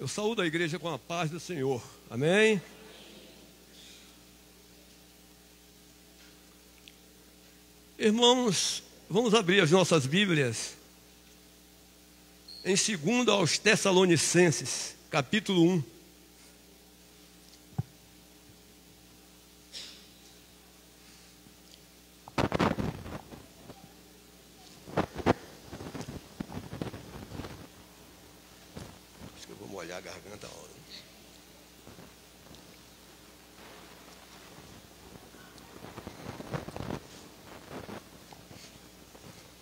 Eu saúdo a igreja com a paz do Senhor. Amém? Irmãos, vamos abrir as nossas Bíblias em 2 aos Tessalonicenses, capítulo 1. Acho que eu vou molhar a garganta a hora.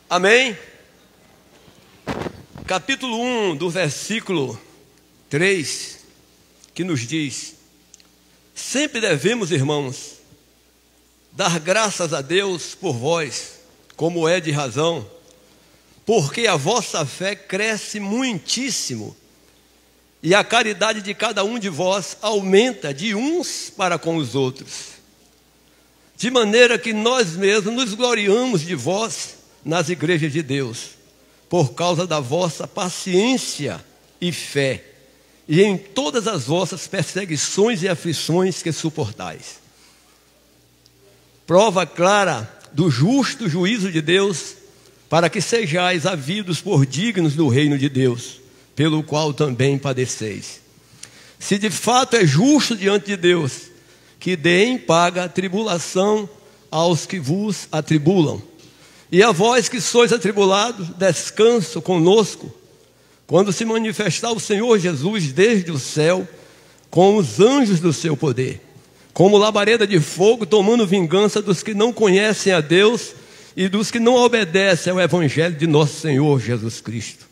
Amém? Capítulo 1, do versículo 3, que nos diz: sempre devemos, irmãos, dar graças a Deus por vós, como é de razão, porque a vossa fé cresce muitíssimo, e a caridade de cada um de vós aumenta de uns para com os outros, de maneira que nós mesmos nos gloriamos de vós nas igrejas de Deus, por causa da vossa paciência e fé, e em todas as vossas perseguições e aflições que suportais. Prova clara do justo juízo de Deus, para que sejais havidos por dignos do reino de Deus, pelo qual também padeceis. Se de fato é justo diante de Deus, que dê em paga a tribulação aos que vos atribulam. E a vós que sois atribulados, descanso conosco, quando se manifestar o Senhor Jesus desde o céu, com os anjos do seu poder, como labareda de fogo, tomando vingança dos que não conhecem a Deus e dos que não obedecem ao Evangelho de nosso Senhor Jesus Cristo,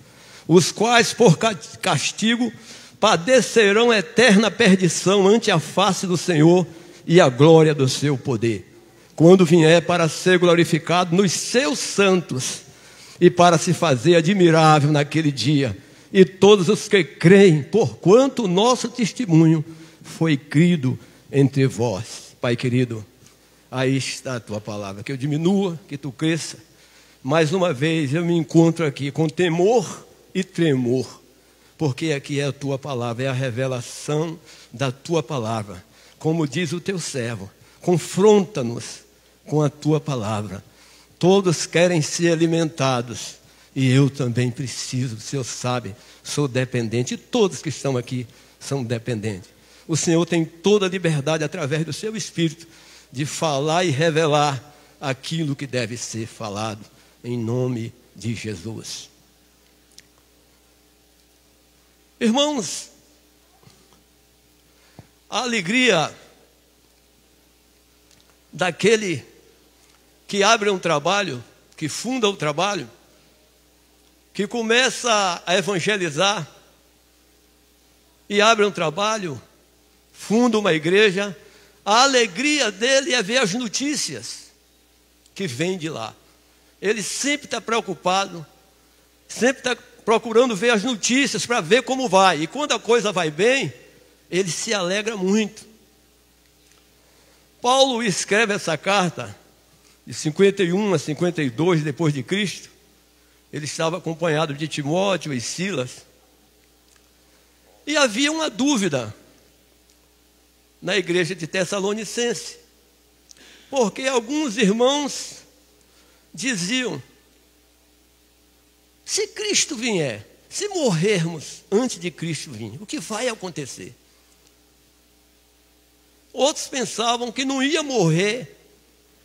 os quais por castigo padecerão eterna perdição ante a face do Senhor e a glória do seu poder, quando vier para ser glorificado nos seus santos e para se fazer admirável naquele dia, e todos os que creem, porquanto o nosso testemunho foi crido entre vós. Pai querido, aí está a tua palavra, que eu diminua, que tu cresça. Mais uma vez eu me encontro aqui com temor e tremor, porque aqui é a tua palavra, é a revelação da tua palavra. Como diz o teu servo, confronta-nos com a tua palavra. Todos querem ser alimentados, e eu também preciso. O Senhor sabe, sou dependente, e todos que estão aqui são dependentes. O Senhor tem toda a liberdade, através do seu Espírito, de falar e revelar aquilo que deve ser falado, em nome de Jesus. Irmãos, a alegria daquele que abre um trabalho, que funda o trabalho, que começa a evangelizar e abre um trabalho, funda uma igreja, a alegria dele é ver as notícias que vêm de lá. Ele sempre está preocupado, sempre está procurando ver as notícias para ver como vai. E quando a coisa vai bem, ele se alegra muito. Paulo escreve essa carta de 51 a 52 depois de Cristo. Ele estava acompanhado de Timóteo e Silas. E havia uma dúvida na igreja de Tessalonicense, porque alguns irmãos diziam: se Cristo vier, se morrermos antes de Cristo vir, o que vai acontecer? Outros pensavam que não ia morrer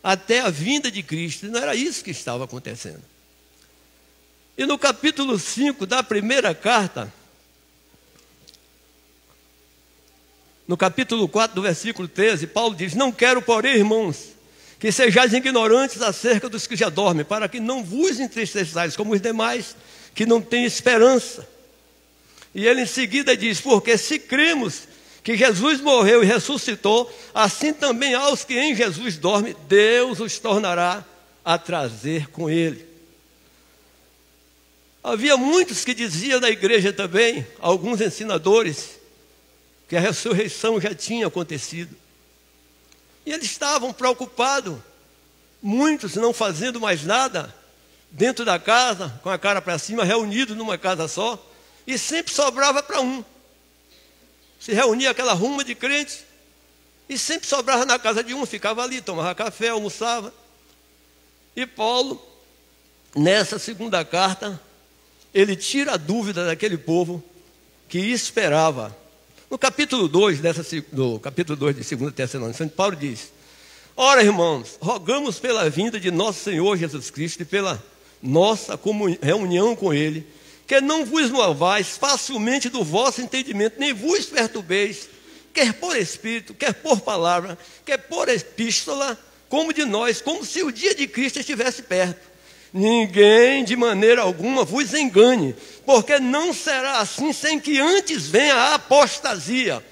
até a vinda de Cristo, e não era isso que estava acontecendo. E no capítulo 5 da primeira carta, no capítulo 4 do versículo 13, Paulo diz: não quero, porém, irmãos, que sejais ignorantes acerca dos que já dormem, para que não vos entristeçais como os demais, que não têm esperança. E ele em seguida diz: porque se cremos que Jesus morreu e ressuscitou, assim também aos que em Jesus dormem, Deus os tornará a trazer com ele. Havia muitos que diziam na igreja também, alguns ensinadores, que a ressurreição já tinha acontecido. E eles estavam preocupados, muitos não fazendo mais nada, dentro da casa, com a cara para cima, reunidos numa casa só, e sempre sobrava para um. Se reunia aquela ruma de crentes e sempre sobrava na casa de um, ficava ali, tomava café, almoçava. E Paulo, nessa segunda carta, ele tira a dúvida daquele povo que esperava. No capítulo 2, do capítulo 2 de 2 Tessalonicenses, Paulo diz: ora, irmãos, rogamos pela vinda de nosso Senhor Jesus Cristo e pela nossa reunião com Ele, que não vos movais facilmente do vosso entendimento, nem vos perturbeis, quer por espírito, quer por palavra, quer por epístola, como de nós, como se o dia de Cristo estivesse perto. Ninguém de maneira alguma vos engane, porque não será assim sem que antes venha a apostasia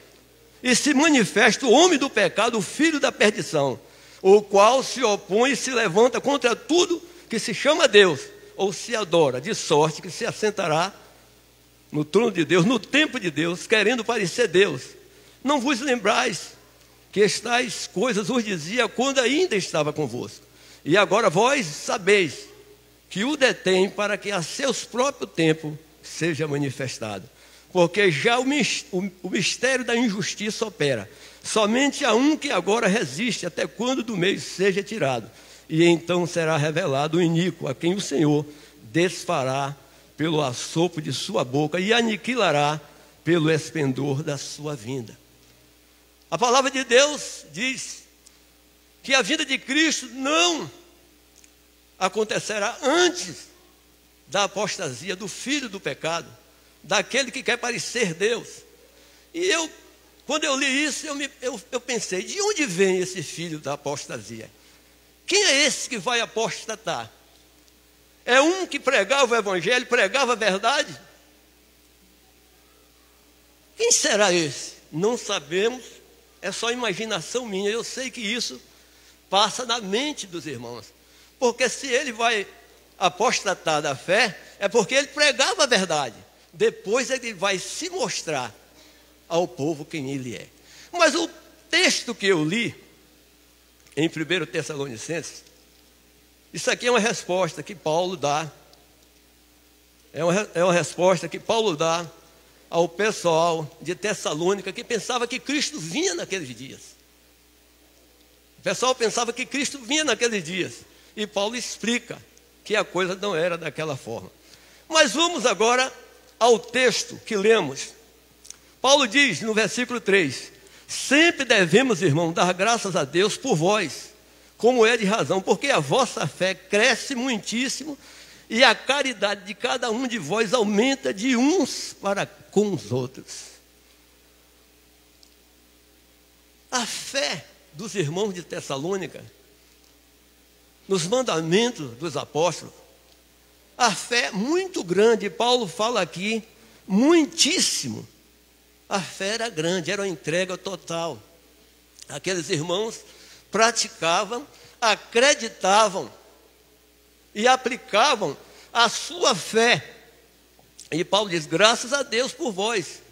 e se manifeste o homem do pecado, o filho da perdição, o qual se opõe e se levanta contra tudo que se chama Deus ou se adora, de sorte que se assentará no trono de Deus, no templo de Deus, querendo parecer Deus. Não vos lembrais que estas coisas vos dizia quando ainda estava convosco, e agora vós sabeis que o detém para que a seus próprios tempos seja manifestado. Porque já o mistério da injustiça opera. Somente há um que agora resiste até quando do meio seja tirado. E então será revelado o iníquo, a quem o Senhor desfará pelo assopro de sua boca e aniquilará pelo esplendor da sua vinda. A palavra de Deus diz que a vinda de Cristo não acontecerá antes da apostasia do filho do pecado, daquele que quer parecer Deus. E quando eu li isso, eu pensei, de onde vem esse filho da apostasia? Quem é esse que vai apostatar? É um que pregava o evangelho, pregava a verdade? Quem será esse? Não sabemos, é só imaginação minha. Eu sei que isso passa na mente dos irmãos. Porque se ele vai apostatar da fé, é porque ele pregava a verdade. Depois ele vai se mostrar ao povo quem ele é. Mas o texto que eu li, em 1 Tessalonicenses, isso aqui é uma resposta que Paulo dá. É uma resposta que Paulo dá ao pessoal de Tessalônica que pensava que Cristo vinha naqueles dias. O pessoal pensava que Cristo vinha naqueles dias. E Paulo explica que a coisa não era daquela forma. Mas vamos agora ao texto que lemos. Paulo diz no versículo 3: sempre devemos, irmão, dar graças a Deus por vós, como é de razão, porque a vossa fé cresce muitíssimo e a caridade de cada um de vós aumenta de uns para com os outros. A fé dos irmãos de Tessalônica, nos mandamentos dos apóstolos, a fé muito grande. Paulo fala aqui, muitíssimo. A fé era grande, era uma entrega total. Aqueles irmãos praticavam, acreditavam e aplicavam a sua fé. E Paulo diz: graças a Deus por vós,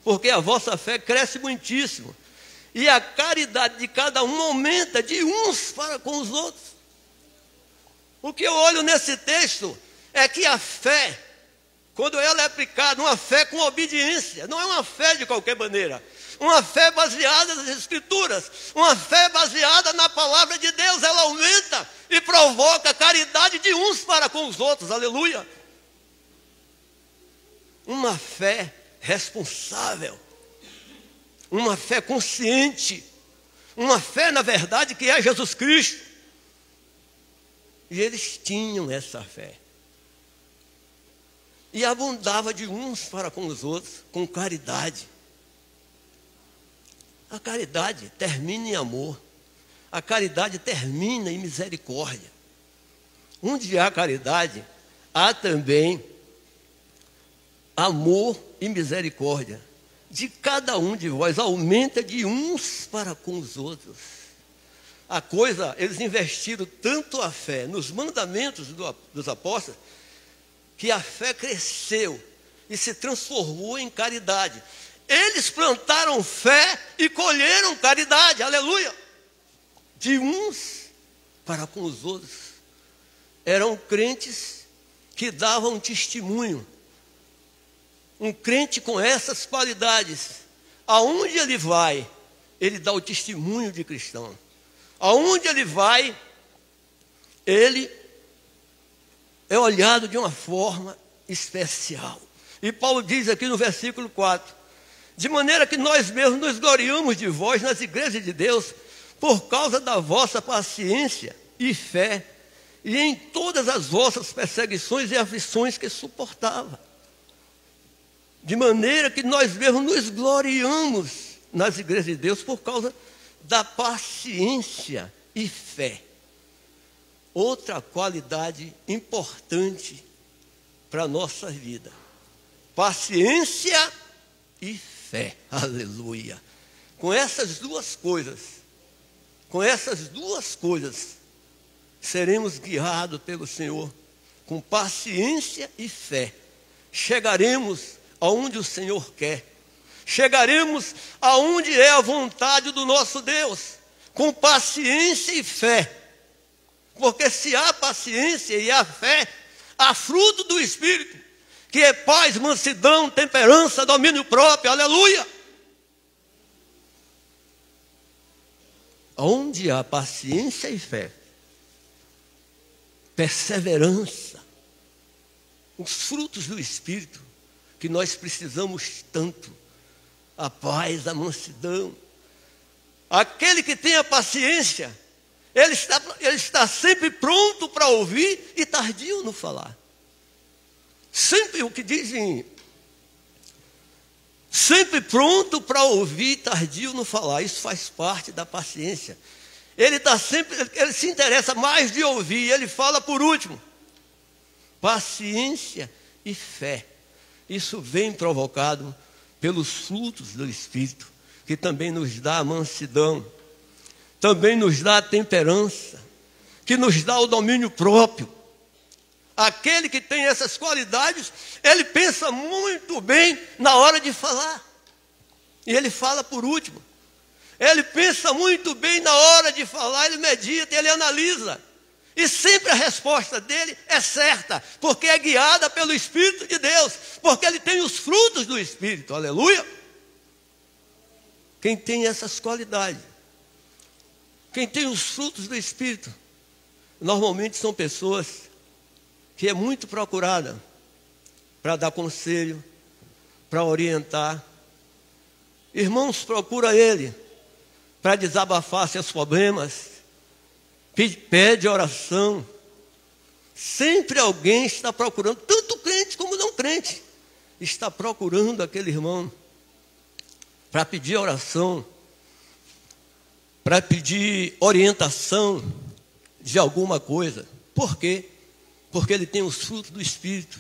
porque a vossa fé cresce muitíssimo e a caridade de cada um aumenta de uns para com os outros. O que eu olho nesse texto é que a fé, quando ela é aplicada, uma fé com obediência, não é uma fé de qualquer maneira, uma fé baseada nas Escrituras, uma fé baseada na palavra de Deus, ela aumenta e provoca caridade de uns para com os outros, aleluia. Uma fé responsável, uma fé consciente, uma fé na verdade que é Jesus Cristo. E eles tinham essa fé. E abundava de uns para com os outros, com caridade. A caridade termina em amor. A caridade termina em misericórdia. Onde há caridade, há também amor e misericórdia. De cada um de vós aumenta de uns para com os outros. A coisa, eles investiram tanto a fé nos mandamentos dos apóstolos, que a fé cresceu e se transformou em caridade. Eles plantaram fé e colheram caridade, aleluia. De uns para com os outros. Eram crentes que davam testemunho. Um crente com essas qualidades aonde ele vai, ele dá o testemunho de cristão. Aonde ele vai, ele é olhado de uma forma especial. E Paulo diz aqui no versículo 4, de maneira que nós mesmos nos gloriamos de vós nas igrejas de Deus, por causa da vossa paciência e fé, e em todas as vossas perseguições e aflições que suportava. De maneira que nós mesmos nos gloriamos nas igrejas de Deus por causa da paciência e fé. Outra qualidade importante para a nossa vida. Paciência e fé. Aleluia. Com essas duas coisas, seremos guiados pelo Senhor. Com paciência e fé. Chegaremos aonde o Senhor quer. Chegaremos aonde é a vontade do nosso Deus. Com paciência e fé. Porque se há paciência e há fé, há fruto do Espírito, que é paz, mansidão, temperança, domínio próprio, aleluia. Onde há paciência e fé, perseverança, os frutos do Espírito, que nós precisamos tanto, a paz, a mansidão. Aquele que tem a paciência, ele está sempre pronto para ouvir e tardio no falar. Sempre o que dizem, sempre pronto para ouvir e tardio no falar. Isso faz parte da paciência. Ele se interessa mais de ouvir, ele fala por último. Paciência e fé. Isso vem provocado pelos frutos do Espírito, que também nos dá a mansidão, também nos dá a temperança, que nos dá o domínio próprio. Aquele que tem essas qualidades, ele pensa muito bem na hora de falar. E ele fala por último. Ele pensa muito bem na hora de falar, ele medita, ele analisa. E sempre a resposta dele é certa, porque é guiada pelo Espírito de Deus, porque ele tem os frutos do Espírito, aleluia. Quem tem essas qualidades, quem tem os frutos do Espírito, normalmente são pessoas que é muito procurada para dar conselho, para orientar. Irmãos, procura ele para desabafar seus problemas, pede oração. Sempre alguém está procurando, tanto crente como não crente, está procurando aquele irmão para pedir oração, para pedir orientação de alguma coisa. Por quê? Porque ele tem os frutos do Espírito,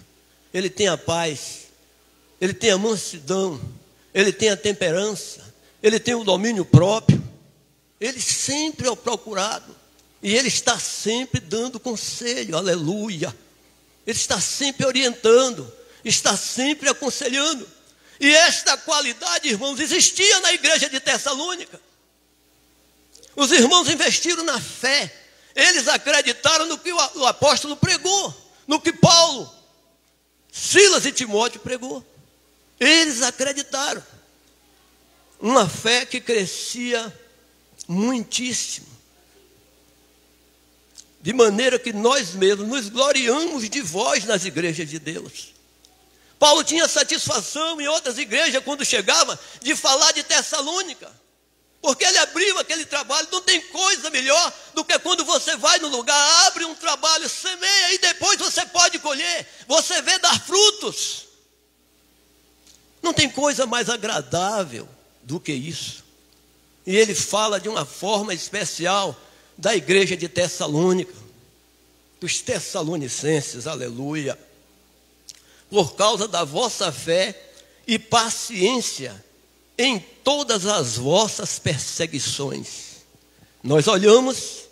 ele tem a paz, ele tem a mansidão, ele tem a temperança, ele tem o domínio próprio. Ele sempre é o procurado. E ele está sempre dando conselho, aleluia. Ele está sempre orientando, está sempre aconselhando. E esta qualidade, irmãos, existia na igreja de Tessalônica. Os irmãos investiram na fé. Eles acreditaram no que o apóstolo pregou, no que Paulo, Silas e Timóteo pregou. Eles acreditaram. Uma fé que crescia muitíssimo. De maneira que nós mesmos nos gloriamos de vós nas igrejas de Deus. Paulo tinha satisfação em outras igrejas quando chegava de falar de Tessalônica. Porque ele abriu aquele trabalho. Não tem coisa melhor do que quando você vai no lugar, abre um trabalho, semeia e depois você pode colher. Você vê dar frutos. Não tem coisa mais agradável do que isso. E ele fala de uma forma especial da igreja de Tessalônica, dos tessalonicenses, aleluia. Por causa da vossa fé e paciência em todas as vossas perseguições. Nós olhamos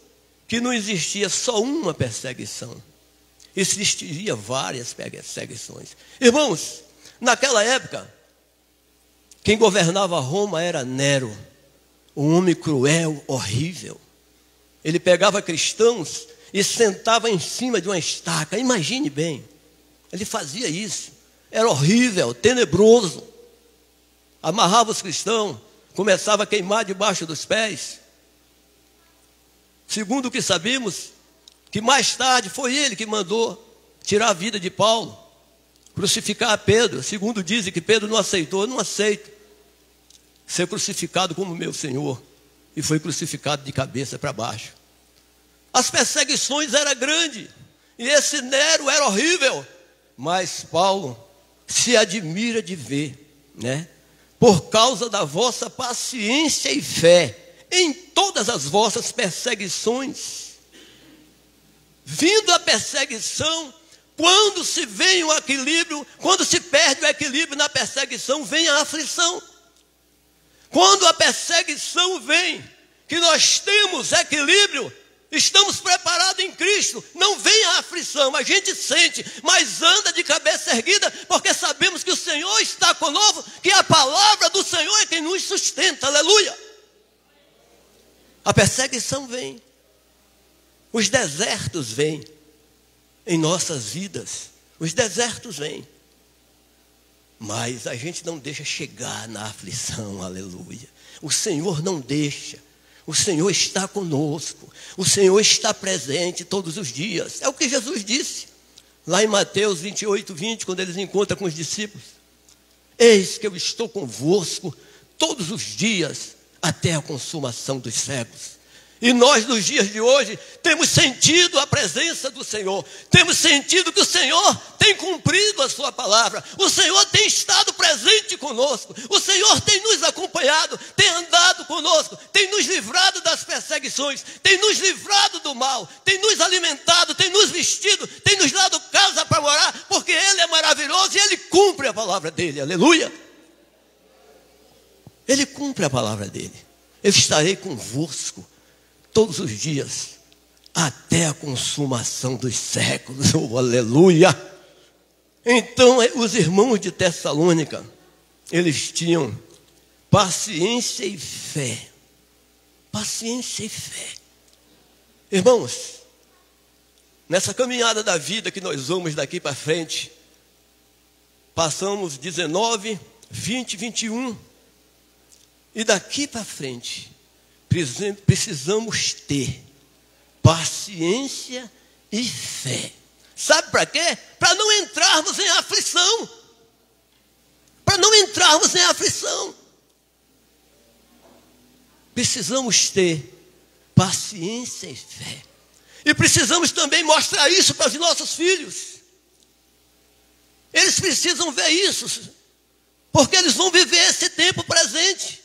que não existia só uma perseguição, existiria várias perseguições. Irmãos, naquela época, quem governava Roma era Nero, um homem cruel, horrível. Ele pegava cristãos e sentava em cima de uma estaca. Imagine bem, ele fazia isso. Era horrível, tenebroso. amarrava os cristãos, começava a queimar debaixo dos pés. Segundo o que sabemos, que mais tarde foi ele que mandou tirar a vida de Paulo, crucificar a Pedro. Segundo dizem que Pedro não aceitou, eu não aceito ser crucificado como meu Senhor, e foi crucificado de cabeça para baixo. As perseguições eram grandes, e esse Nero era horrível, mas Paulo se admira de ver, né? Por causa da vossa paciência e fé em todas as vossas perseguições. Vindo a perseguição, quando se vem o equilíbrio, quando se perde o equilíbrio na perseguição, vem a aflição. Quando a perseguição vem, que nós temos equilíbrio, estamos preparados em Cristo, não vem a aflição, a gente sente, mas anda de cabeça erguida, porque sabemos que o Senhor está conosco, que a palavra do Senhor é quem nos sustenta, aleluia. A perseguição vem, os desertos vêm em nossas vidas, os desertos vêm, mas a gente não deixa chegar na aflição, aleluia. O Senhor não deixa. O Senhor está conosco, o Senhor está presente todos os dias. É o que Jesus disse, lá em Mateus 28, 20, quando eles encontram com os discípulos. Eis que eu estou convosco todos os dias, até a consumação dos séculos. E nós, nos dias de hoje, temos sentido a presença do Senhor. Temos sentido que o Senhor tem cumprido a sua palavra. O Senhor tem estado presente conosco. O Senhor tem nos acompanhado, tem andado conosco, tem nos livrado das perseguições, tem nos livrado do mal, tem nos alimentado, tem nos vestido, tem nos dado casa para morar, porque Ele é maravilhoso e Ele cumpre a palavra dEle. Aleluia! Ele cumpre a palavra dEle. Eu estarei convosco todos os dias, até a consumação dos séculos, oh, aleluia. Então, os irmãos de Tessalônica, eles tinham paciência e fé, paciência e fé. Irmãos, nessa caminhada da vida que nós vamos daqui para frente, passamos 19, 20, 21, e daqui para frente, precisamos ter paciência e fé. Sabe para quê? Para não entrarmos em aflição. Para não entrarmos em aflição. Precisamos ter paciência e fé. E precisamos também mostrar isso para os nossos filhos. Eles precisam ver isso, porque eles vão viver esse tempo presente.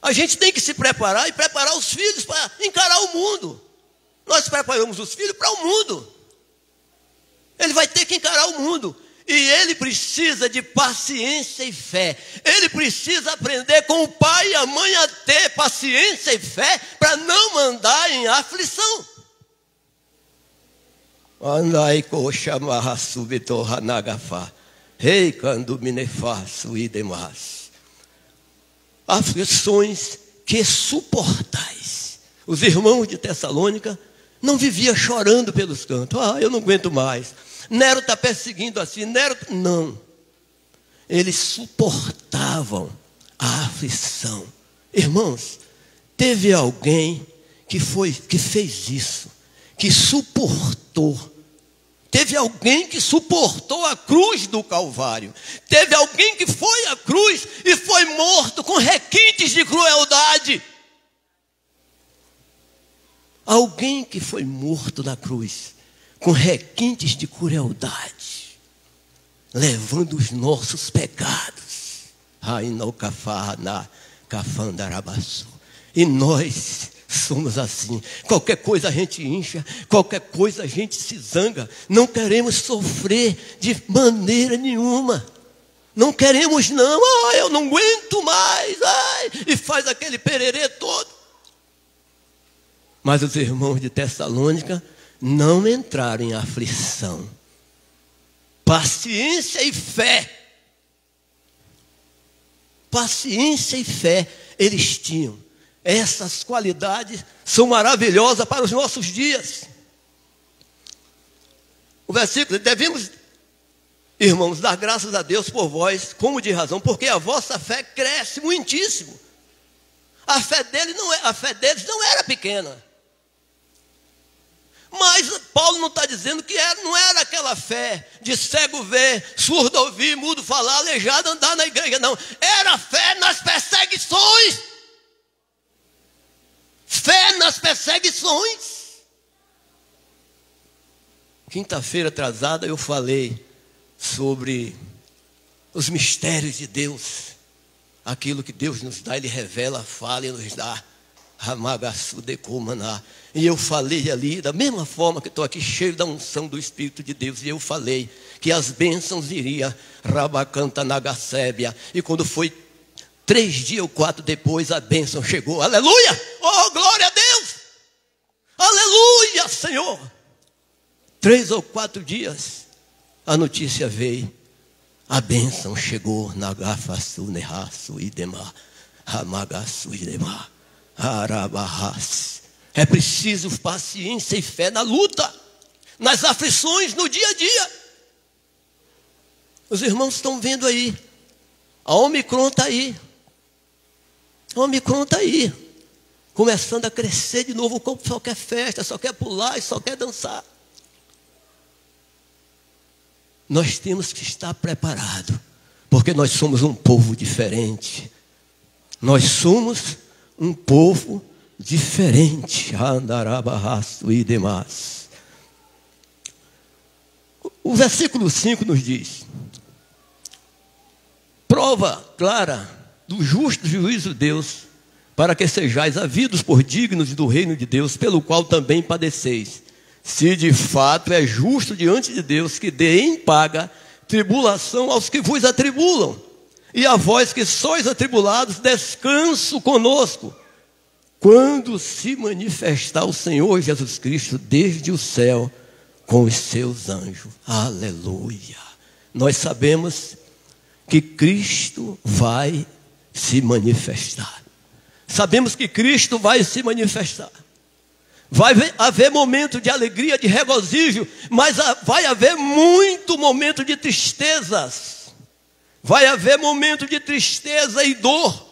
A gente tem que se preparar e preparar os filhos para encarar o mundo. Nós preparamos os filhos para o mundo. Ele vai ter que encarar o mundo. E ele precisa de paciência e fé. Ele precisa aprender com o pai e a mãe a ter paciência e fé para não andar em aflição. Andai coxa marra subitorra nagafá. Rei quando minefaço e demais. Aflições que suportais. Os irmãos de Tessalônica não viviam chorando pelos cantos. Eu não aguento mais. Nero está perseguindo assim. Nero... Não. Eles suportavam a aflição. Irmãos, teve alguém que fez isso, que suportou. Teve alguém que suportou a cruz do Calvário. Teve alguém que foi à cruz e foi morto com requintes de crueldade. Alguém que foi morto na cruz com requintes de crueldade, levando os nossos pecados. E nós somos assim. Qualquer coisa a gente incha, qualquer coisa a gente se zanga. Não queremos sofrer de maneira nenhuma. Não queremos não. Eu não aguento mais. E faz aquele pererê todo. Mas os irmãos de Tessalônica não entraram em aflição. Paciência e fé. Paciência e fé eles tinham. Essas qualidades são maravilhosas para os nossos dias. O versículo, devemos Irmãos, dar graças a Deus por vós, como de razão, porque a vossa fé cresce muitíssimo. A fé deles não era pequena. Mas Paulo não está dizendo que não era aquela fé de cego ver, surdo ouvir, mudo falar, aleijado andar na igreja, não. Era fé nas perseguições. Fé nas perseguições. Quinta-feira atrasada eu falei sobre os mistérios de Deus. Aquilo que Deus nos dá, Ele revela, fala e nos dá. E eu falei ali, da mesma forma que estou aqui, cheio da unção do Espírito de Deus. E eu falei que as bênçãos iriam, Rabacanta Nagasébia. E quando foi 3 dias ou 4 depois, a bênção chegou. Aleluia! Oh, glória a Deus! Aleluia, Senhor! 3 ou 4 dias, a notícia veio. A bênção chegou. Nagafasu, Nerraçu, Idemar, Ramagasu, Idemar, Arabarras. É preciso paciência e fé na luta, nas aflições, no dia a dia. Os irmãos estão vendo aí. A Omicron está aí. A Omicron está aí. Começando a crescer de novo. O corpo só quer festa, só quer pular e só quer dançar. Nós temos que estar preparados, porque nós somos um povo diferente. Nós somos um povo diferente. Andarabarraço e demais. O versículo 5 nos diz: prova clara do justo juízo de Deus, para que sejais havidos por dignos do reino de Deus, pelo qual também padeceis. Se de fato é justo diante de Deus que dê em paga tribulação aos que vos atribulam, e a vós que sois atribulados, descanso conosco, quando se manifestar o Senhor Jesus Cristo desde o céu com os seus anjos. Aleluia! Nós sabemos que Cristo vai se manifestar. Sabemos que Cristo vai se manifestar. Vai haver momento de alegria, de regozijo, mas vai haver muito momento de tristezas. Vai haver momento de tristeza e dor.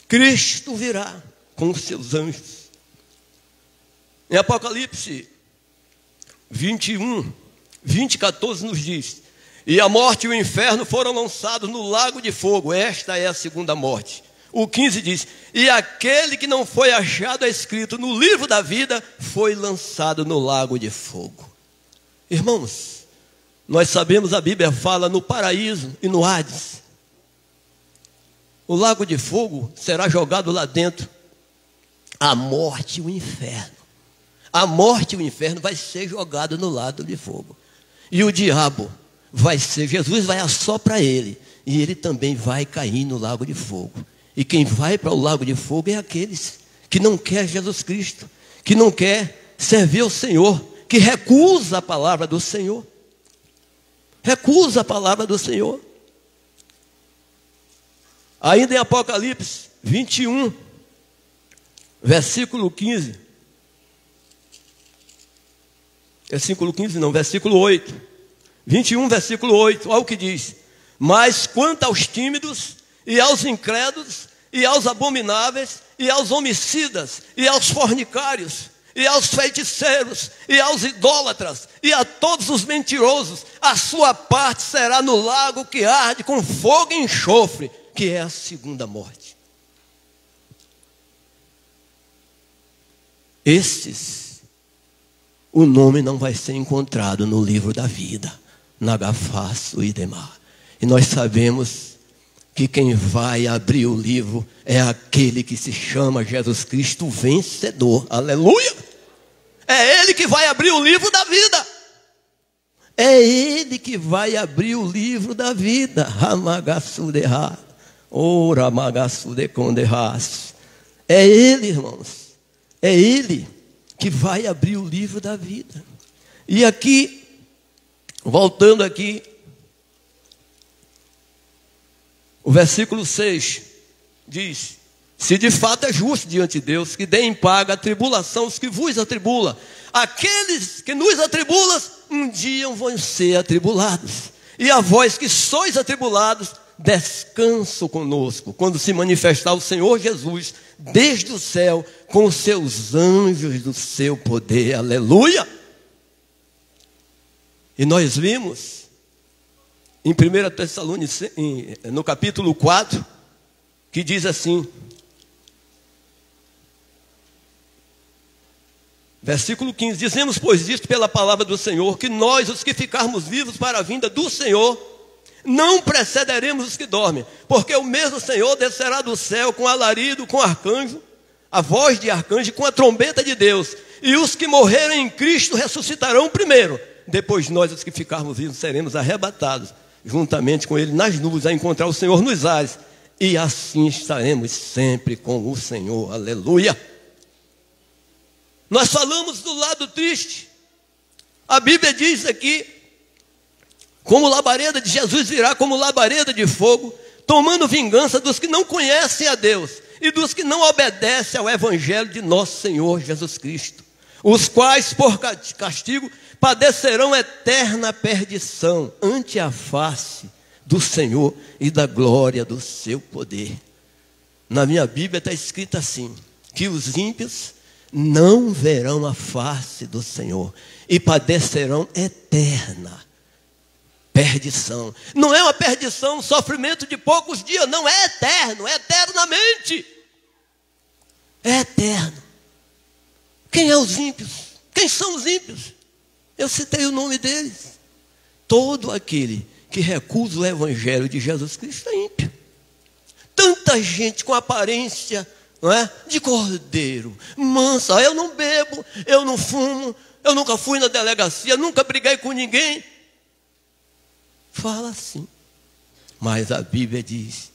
Cristo virá com os seus anjos. Em Apocalipse 21, 20, 14 nos diz: e a morte e o inferno foram lançados no lago de fogo. Esta é a segunda morte. O 15 diz: e aquele que não foi achado escrito no livro da vida foi lançado no lago de fogo. Irmãos, nós sabemos, a Bíblia fala no paraíso e no Hades. O lago de fogo será jogado lá dentro. A morte e o inferno. A morte e o inferno vai ser jogado no lago de fogo. E o diabo vai ser, Jesus vai assoprar ele, e ele também vai cair no lago de fogo. E quem vai para o lago de fogo é aqueles que não quer Jesus Cristo, que não quer servir ao Senhor, que recusa a palavra do Senhor. Recusa a palavra do Senhor. Ainda em Apocalipse 21, versículo 15. Versículo 15 não, versículo 8. 21, versículo 8, olha o que diz: mas quanto aos tímidos e aos incrédulos, e aos abomináveis, e aos homicidas, e aos fornicários, e aos feiticeiros, e aos idólatras, e a todos os mentirosos, a sua parte será no lago que arde com fogo e enxofre, que é a segunda morte. Estes, o nome não vai ser encontrado no livro da vida, Nagafaço e Demar. E nós sabemos que quem vai abrir o livro é aquele que se chama Jesus Cristo vencedor. Aleluia! É Ele que vai abrir o livro da vida. É Ele que vai abrir o livro da vida. Ramagassudehá. Ora magassudecondehás. É Ele, irmãos. É Ele que vai abrir o livro da vida. E aqui, voltando aqui, o versículo 6 diz: se de fato é justo diante de Deus que dê em paga a tribulação os que vos atribulam, aqueles que nos atribulam, um dia vão ser atribulados. E a vós que sois atribulados, descanso conosco, quando se manifestar o Senhor Jesus, desde o céu, com os seus anjos do seu poder. Aleluia! E nós vimos, em 1 Tessalonicenses, no capítulo 4, que diz assim, versículo 15, dizemos, pois isto pela palavra do Senhor, que nós, os que ficarmos vivos para a vinda do Senhor, não precederemos os que dormem, porque o mesmo Senhor descerá do céu com alarido, com arcanjo, a voz de arcanjo, com a trombeta de Deus, e os que morreram em Cristo ressuscitarão primeiro. Depois nós, os que ficarmos vivos, seremos arrebatados, juntamente com ele nas nuvens, a encontrar o Senhor nos ares, e assim estaremos sempre com o Senhor. Aleluia! Nós falamos do lado triste. A Bíblia diz aqui, como labareda de Jesus virá como labareda de fogo, tomando vingança dos que não conhecem a Deus e dos que não obedecem ao Evangelho de nosso Senhor Jesus Cristo, os quais por castigo padecerão eterna perdição ante a face do Senhor e da glória do seu poder. Na minha Bíblia está escrito assim, que os ímpios não verão a face do Senhor e padecerão eterna perdição. Não é uma perdição, um sofrimento de poucos dias, não, é eterno, é eternamente. É eterno. Quem é os ímpios? Quem são os ímpios? Eu citei o nome deles. Todo aquele que recusa o Evangelho de Jesus Cristo é ímpio. Tanta gente com aparência, não é, de cordeiro, mansa, eu não bebo, eu não fumo, eu nunca fui na delegacia, nunca briguei com ninguém. Fala assim. Mas a Bíblia diz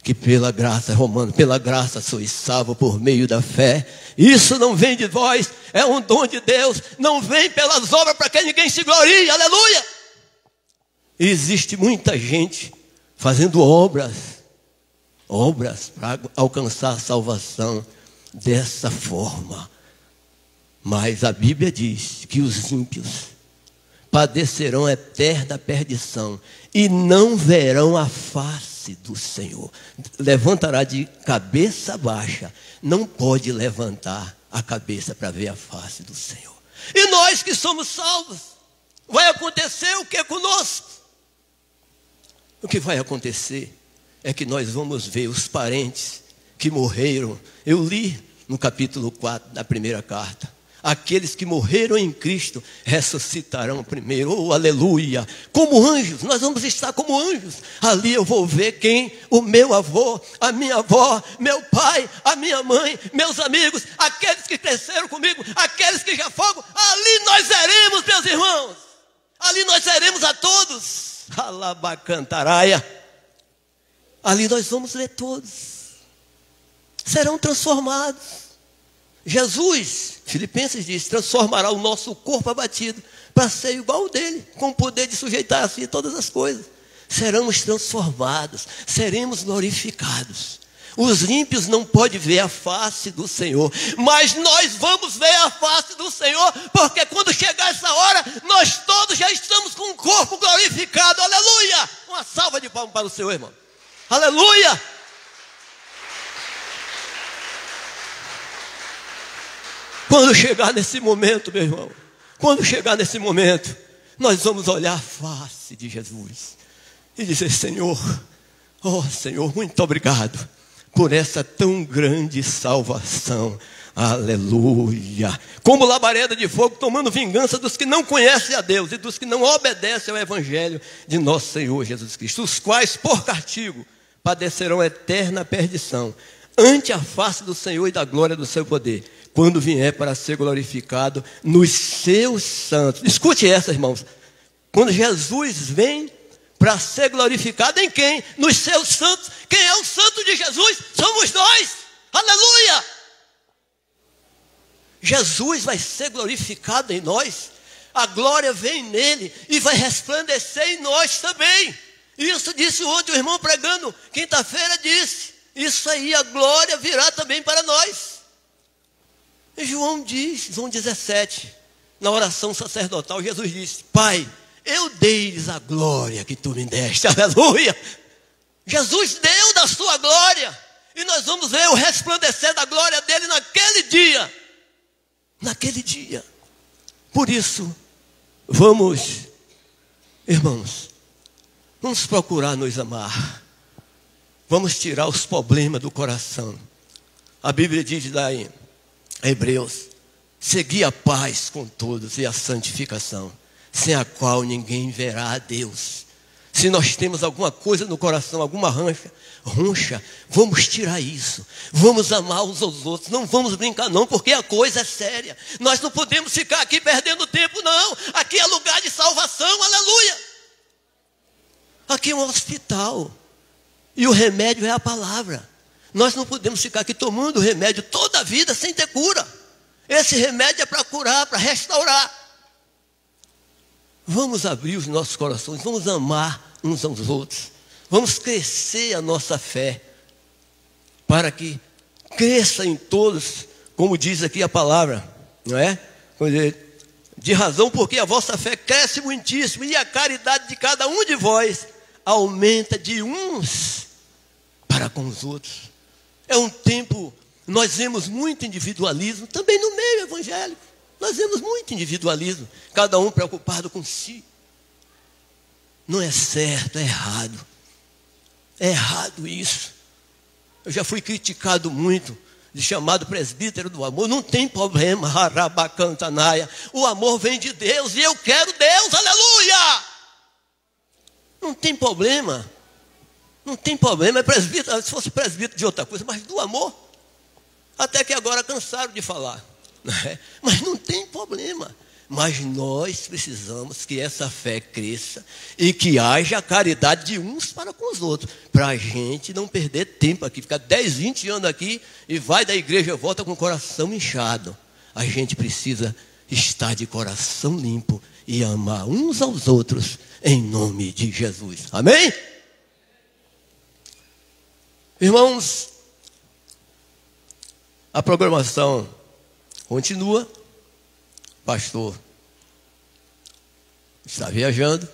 que pela graça, Romano, pela graça sois salvos por meio da fé. Isso não vem de vós, é um dom de Deus, não vem pelas obras para que ninguém se glorie. Aleluia! E existe muita gente fazendo obras para alcançar a salvação dessa forma. Mas a Bíblia diz que os ímpios padecerão eterna perdição e não verão a face do Senhor. Levantará de cabeça baixa, não pode levantar a cabeça para ver a face do Senhor. E nós que somos salvos, vai acontecer o que conosco? O que vai acontecer é que nós vamos ver os parentes que morreram. Eu li no capítulo 4 da primeira carta. Aqueles que morreram em Cristo ressuscitarão primeiro. Oh, aleluia! Como anjos, nós vamos estar como anjos. Ali eu vou ver quem? O meu avô, a minha avó, meu pai, a minha mãe, meus amigos, aqueles que cresceram comigo, aqueles que já foram. Ali nós veremos, meus irmãos. Ali nós veremos a todos. Alabacantaraia. Ali nós vamos ver todos. Serão transformados. Jesus, Filipenses diz, transformará o nosso corpo abatido para ser igual ao dele, com o poder de sujeitar a si todas as coisas. Seremos transformados, seremos glorificados. Os ímpios não podem ver a face do Senhor, mas nós vamos ver a face do Senhor, porque quando chegar essa hora, nós todos já estamos com o corpo glorificado. Aleluia! Uma salva de palmas para o Senhor, irmão. Aleluia! Quando chegar nesse momento, meu irmão, quando chegar nesse momento, nós vamos olhar a face de Jesus e dizer: Senhor, oh Senhor, muito obrigado por essa tão grande salvação. Aleluia! Como labareda de fogo, tomando vingança dos que não conhecem a Deus e dos que não obedecem ao Evangelho de nosso Senhor Jesus Cristo, os quais por castigo padecerão eterna perdição ante a face do Senhor e da glória do seu poder, quando vier para ser glorificado nos seus santos. Escute essa, irmãos. Quando Jesus vem para ser glorificado em quem? Nos seus santos. Quem é o santo de Jesus? Somos nós. Aleluia! Jesus vai ser glorificado em nós. A glória vem nele e vai resplandecer em nós também. Isso disse ontem o irmão pregando, quinta-feira disse. Isso aí, a glória virá também para nós. E João diz, João 17, na oração sacerdotal, Jesus disse: Pai, eu dei-lhes a glória que tu me deste. Aleluia! Jesus deu da sua glória. E nós vamos ver o resplandecer da glória dele naquele dia. Naquele dia. Por isso, vamos, irmãos, vamos procurar nos amar. Vamos tirar os problemas do coração. A Bíblia diz lá em Hebreus: segui a paz com todos e a santificação, sem a qual ninguém verá a Deus. Se nós temos alguma coisa no coração, alguma roncha, vamos tirar isso. Vamos amar uns aos outros. Não vamos brincar não, porque a coisa é séria. Nós não podemos ficar aqui perdendo tempo não. Aqui é lugar de salvação, aleluia. Aqui é um hospital. E o remédio é a palavra. Nós não podemos ficar aqui tomando remédio toda a vida sem ter cura. Esse remédio é para curar, para restaurar. Vamos abrir os nossos corações, vamos amar uns aos outros. Vamos crescer a nossa fé, para que cresça em todos, como diz aqui a palavra, não é? De razão porque a vossa fé cresce muitíssimo, e a caridade de cada um de vós aumenta de uns para com os outros. É um tempo, nós vemos muito individualismo, também no meio evangélico. Nós vemos muito individualismo, cada um preocupado com si. Não é certo, é errado. É errado isso. Eu já fui criticado muito, de chamado presbítero do amor. Não tem problema, harabacantanaia. O amor vem de Deus e eu quero Deus, aleluia! Não tem problema. Não tem problema, é presbítero, se fosse presbítero de outra coisa, mas do amor. Até que agora cansaram de falar. Mas não tem problema. Mas nós precisamos que essa fé cresça e que haja a caridade de uns para com os outros, para a gente não perder tempo aqui, ficar 10, 20 anos aqui e vai da igreja e volta com o coração inchado. A gente precisa estar de coração limpo e amar uns aos outros em nome de Jesus. Amém? Irmãos, a programação continua. O pastor está viajando.